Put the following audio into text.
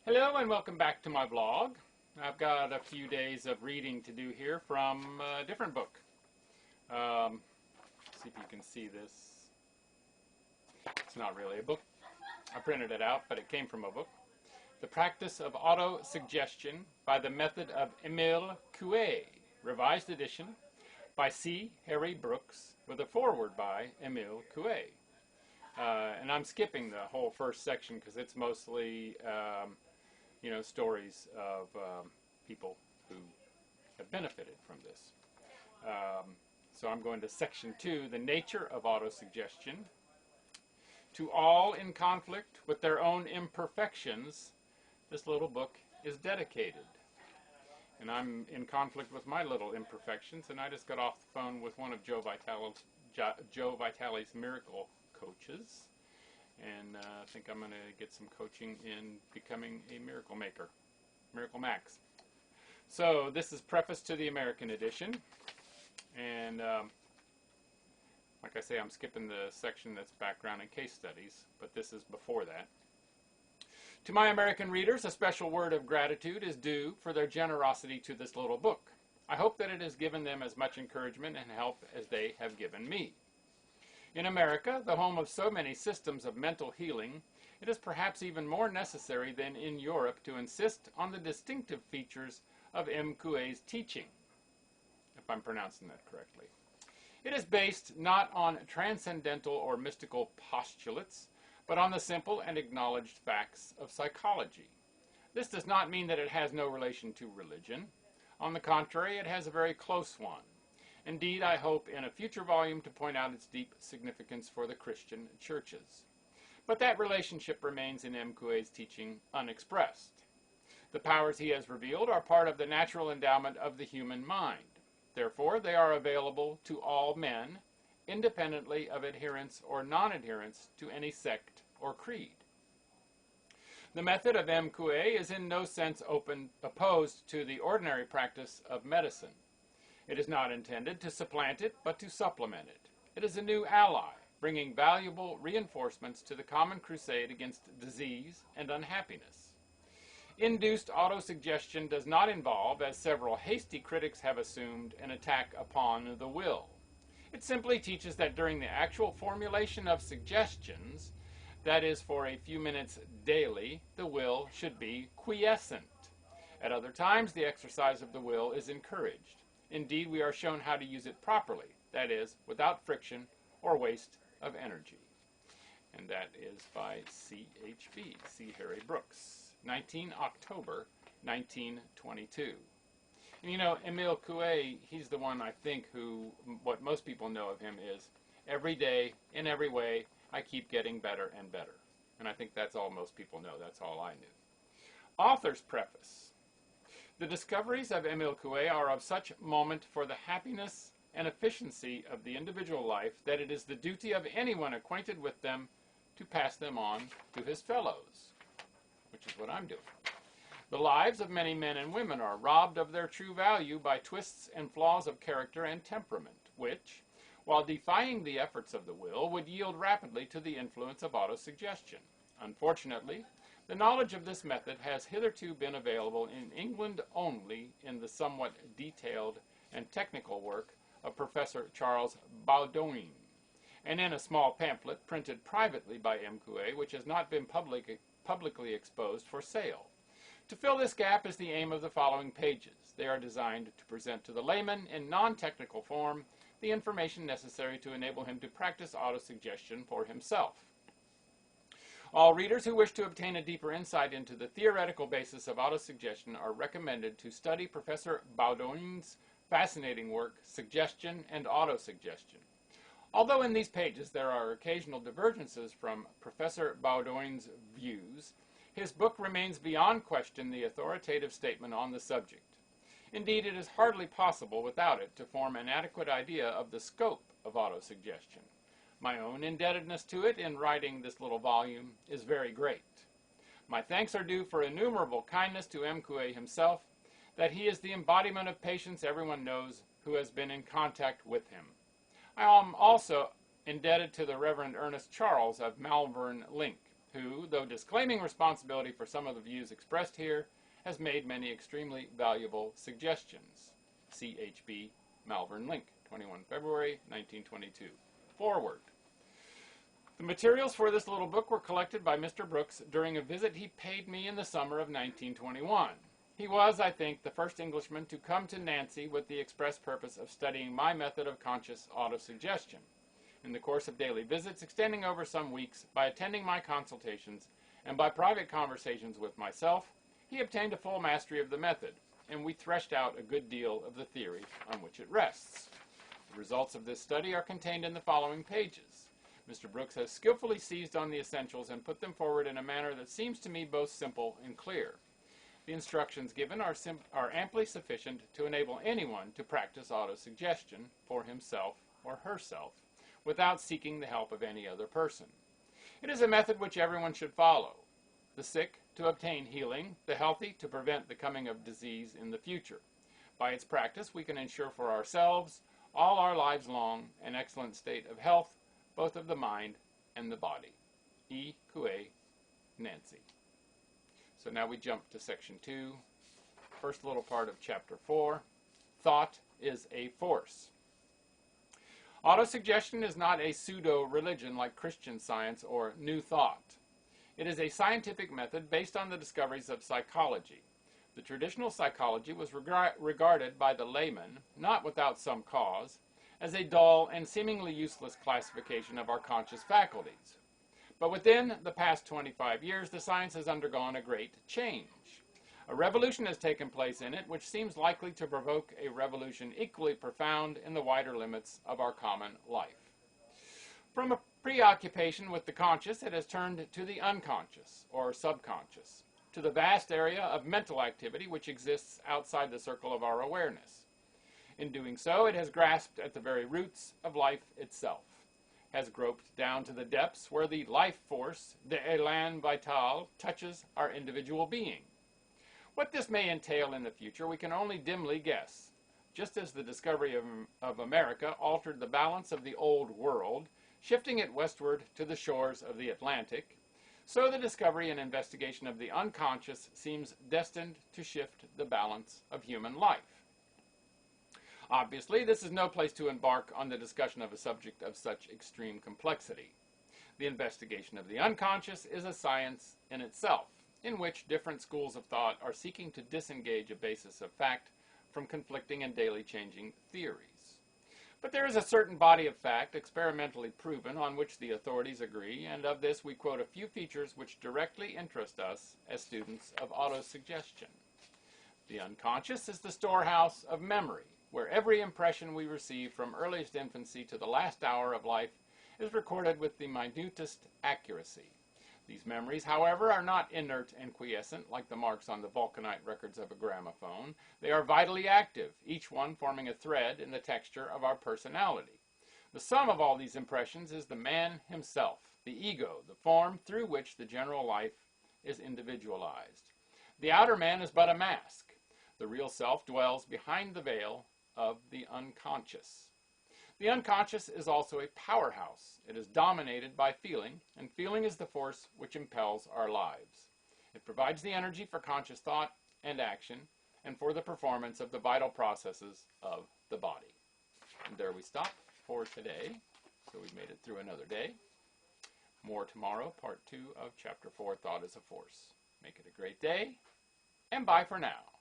Hello and welcome back to my vlog. I've got a few days of reading to do here from a different book. See if you can see this. It's not really a book. I printed it out, but it came from a book. The Practice of Autosuggestion by the Method of Emile Coue, revised edition by C. Harry Brooks, with a foreword by Emile Coue. And I'm skipping the whole first section because it's mostly stories of people who have benefited from this. So I'm going to section 2, the nature of autosuggestion. To all in conflict with their own imperfections, this little book is dedicated. And I'm in conflict with my little imperfections, and I just got off the phone with one of Joe Vitale's miracle coaches. And I think I'm going to get some coaching in becoming a miracle maker, Miracle Max. So this is preface to the American edition, and like I say, I'm skipping the section that's background and case studies, but this is before that. To my American readers, a special word of gratitude is due for their generosity to this little book. I hope that it has given them as much encouragement and help as they have given me. In America, the home of so many systems of mental healing, it is perhaps even more necessary than in Europe to insist on the distinctive features of M. Coue's teaching, if I'm pronouncing that correctly. It is based not on transcendental or mystical postulates, but on the simple and acknowledged facts of psychology. This does not mean that it has no relation to religion. On the contrary, it has a very close one. Indeed, I hope in a future volume to point out its deep significance for the Christian churches. But that relationship remains in M. Coue's teaching unexpressed. The powers he has revealed are part of the natural endowment of the human mind. Therefore, they are available to all men, independently of adherence or non-adherence to any sect or creed. The method of M. Coue is in no sense opposed to the ordinary practice of medicine. It is not intended to supplant it, but to supplement it. It is a new ally, bringing valuable reinforcements to the common crusade against disease and unhappiness. Induced autosuggestion does not involve, as several hasty critics have assumed, an attack upon the will. It simply teaches that during the actual formulation of suggestions, that is for a few minutes daily, the will should be quiescent. At other times, the exercise of the will is encouraged. Indeed, we are shown how to use it properly, that is, without friction or waste of energy. And that is by C.H.B., C. Harry Brooks, 19 October 1922. And you know, Emile Coue, he's the one I think who, what most people know of him is, every day, in every way, I keep getting better and better. And I think that's all most people know. That's all I knew. Author's preface. The discoveries of Emile Coue are of such moment for the happiness and efficiency of the individual life that it is the duty of anyone acquainted with them to pass them on to his fellows, which is what I'm doing. The lives of many men and women are robbed of their true value by twists and flaws of character and temperament, which, while defying the efforts of the will, would yield rapidly to the influence of autosuggestion. Unfortunately, the knowledge of this method has hitherto been available in England only in the somewhat detailed and technical work of Professor Charles Baudoin, and in a small pamphlet printed privately by M. Coue, which has not been publicly exposed for sale. To fill this gap is the aim of the following pages. They are designed to present to the layman in non-technical form the information necessary to enable him to practice autosuggestion for himself. All readers who wish to obtain a deeper insight into the theoretical basis of autosuggestion are recommended to study Professor Baudoin's fascinating work, Suggestion and Autosuggestion. Although in these pages there are occasional divergences from Professor Baudoin's views, his book remains beyond question the authoritative statement on the subject. Indeed, it is hardly possible without it to form an adequate idea of the scope of autosuggestion. My own indebtedness to it in writing this little volume is very great. My thanks are due for innumerable kindness to M. Coue himself, that he is the embodiment of patience everyone knows who has been in contact with him. I am also indebted to the Reverend Ernest Charles of Malvern Link, who, though disclaiming responsibility for some of the views expressed here, has made many extremely valuable suggestions. CHB Malvern Link, 21 February 1922. Forward. The materials for this little book were collected by Mr. Brooks during a visit he paid me in the summer of 1921. He was, I think, the first Englishman to come to Nancy with the express purpose of studying my method of conscious autosuggestion. In the course of daily visits, extending over some weeks, by attending my consultations, and by private conversations with myself, he obtained a full mastery of the method, and we threshed out a good deal of the theory on which it rests. The results of this study are contained in the following pages. Mr. Brooks has skillfully seized on the essentials and put them forward in a manner that seems to me both simple and clear. The instructions given are amply sufficient to enable anyone to practice autosuggestion for himself or herself without seeking the help of any other person. It is a method which everyone should follow. The sick to obtain healing, the healthy to prevent the coming of disease in the future. By its practice, we can ensure for ourselves, all our lives long, an excellent state of health, both of the mind and the body. E. Coue, Nancy. So now we jump to section 2, first little part of chapter 4. Thought is a force. Autosuggestion is not a pseudo-religion like Christian Science or New Thought. It is a scientific method based on the discoveries of psychology. The traditional psychology was regarded by the layman, not without some cause, as a dull and seemingly useless classification of our conscious faculties. But within the past 25 years, the science has undergone a great change. A revolution has taken place in it, which seems likely to provoke a revolution equally profound in the wider limits of our common life. From a preoccupation with the conscious, it has turned to the unconscious, or subconscious, to the vast area of mental activity which exists outside the circle of our awareness. In doing so, it has grasped at the very roots of life itself, has groped down to the depths where the life force, the élan vital, touches our individual being. What this may entail in the future, we can only dimly guess. Just as the discovery of America altered the balance of the old world, shifting it westward to the shores of the Atlantic, so the discovery and investigation of the unconscious seems destined to shift the balance of human life. Obviously, this is no place to embark on the discussion of a subject of such extreme complexity. The investigation of the unconscious is a science in itself, in which different schools of thought are seeking to disengage a basis of fact from conflicting and daily changing theories. But there is a certain body of fact, experimentally proven, on which the authorities agree, and of this we quote a few features which directly interest us as students of autosuggestion. The unconscious is the storehouse of memory, where every impression we receive from earliest infancy to the last hour of life is recorded with the minutest accuracy. These memories, however, are not inert and quiescent like the marks on the vulcanite records of a gramophone. They are vitally active, each one forming a thread in the texture of our personality. The sum of all these impressions is the man himself, the ego, the form through which the general life is individualized. The outer man is but a mask. The real self dwells behind the veil of the unconscious. The unconscious is also a powerhouse. It is dominated by feeling, and feeling is the force which impels our lives. It provides the energy for conscious thought and action, and for the performance of the vital processes of the body. And there we stop for today. So we've made it through another day. More tomorrow, part 2 of chapter 4, Thought is a Force. Make it a great day, and bye for now.